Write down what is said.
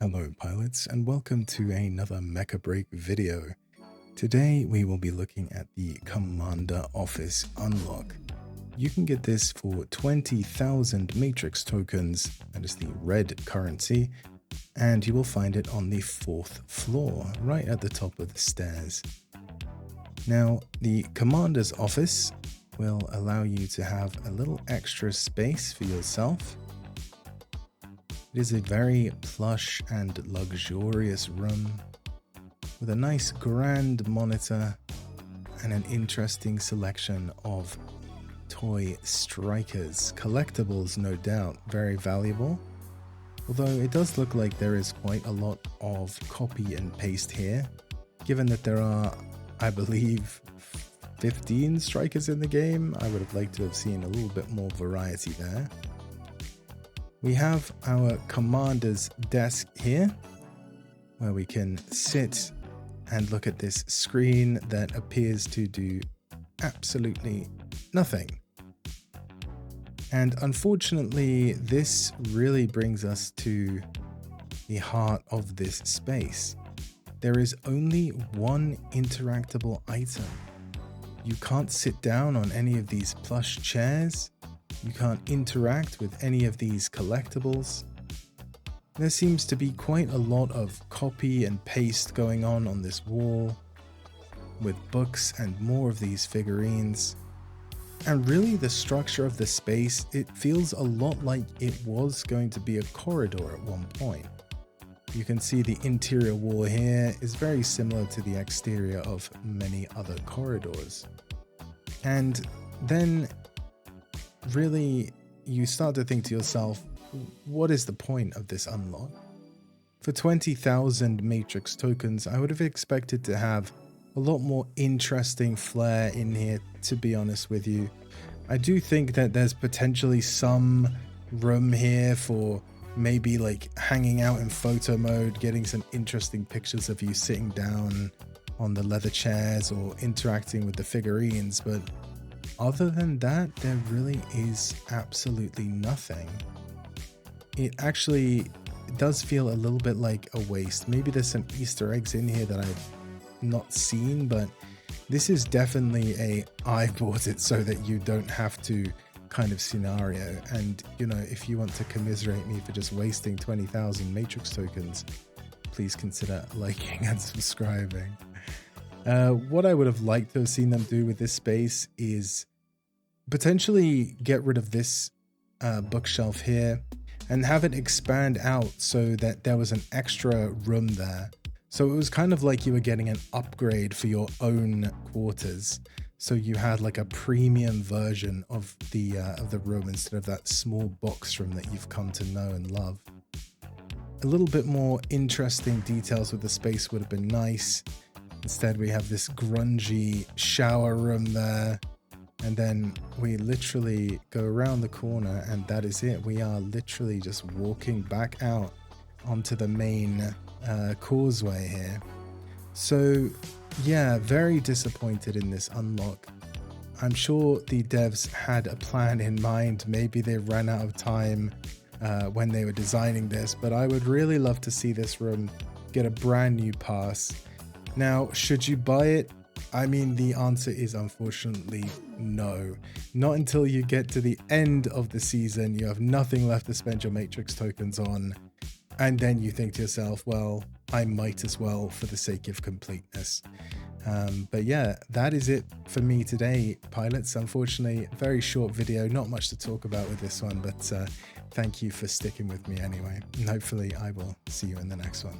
Hello pilots, and welcome to another Mecha Break video. Today we will be looking at the Commander Office unlock. You can get this for 20,000 matrix tokens, that is the red currency, and you will find it on the 4th floor, right at the top of the stairs. Now, the Commander's Office will allow you to have a little extra space for yourself. It is a very plush and luxurious room with a nice grand monitor and an interesting selection of toy strikers. Collectibles, no doubt, very valuable. Although it does look like there is quite a lot of copy and paste here, given that there are, I believe, 15 strikers in the game. I would have liked to have seen a little bit more variety there. We have our commander's desk here, where we can sit and look at this screen that appears to do absolutely nothing. And unfortunately, this really brings us to the heart of this space. There is only one interactable item. You can't sit down on any of these plush chairs. You can't interact with any of these collectibles. There seems to be quite a lot of copy and paste going on this wall, with books and more of these figurines. And really the structure of the space, it feels a lot like it was going to be a corridor at one point. You can see the interior wall here is very similar to the exterior of many other corridors. And then really, you start to think to yourself, what is the point of this unlock? For 20,000 matrix tokens, I would have expected to have a lot more interesting flair in here, to be honest with you. I do think that there's potentially some room here for maybe like hanging out in photo mode, getting some interesting pictures of you sitting down on the leather chairs or interacting with the figurines, but other than that, there really is absolutely nothing. It actually does feel a little bit like a waste. Maybe there's some Easter eggs in here that I've not seen, but this is definitely a I bought it so that you don't have to kind of scenario. And you know, if you want to commiserate me for just wasting 20,000 matrix tokens, please consider liking and subscribing. What I would have liked to have seen them do with this space is potentially get rid of this bookshelf here and have it expand out so that there was an extra room there. So it was kind of like you were getting an upgrade for your own quarters. So you had like a premium version of the room instead of that small box room that you've come to know and love. A little bit more interesting details with the space would have been nice. Instead, we have this grungy shower room there. And then we literally go around the corner and that is it. We are literally just walking back out onto the main causeway here. So yeah, very disappointed in this unlock. I'm sure the devs had a plan in mind. Maybe they ran out of time when they were designing this, but I would really love to see this room get a brand new pass. Now, should you buy it? I mean, the answer is unfortunately no. Not until you get to the end of the season, you have nothing left to spend your matrix tokens on, and then you think to yourself, well, I might as well for the sake of completeness. But yeah, that is it for me today, pilots. Unfortunately, very short video, not much to talk about with this one, but thank you for sticking with me anyway, and hopefully I will see you in the next one.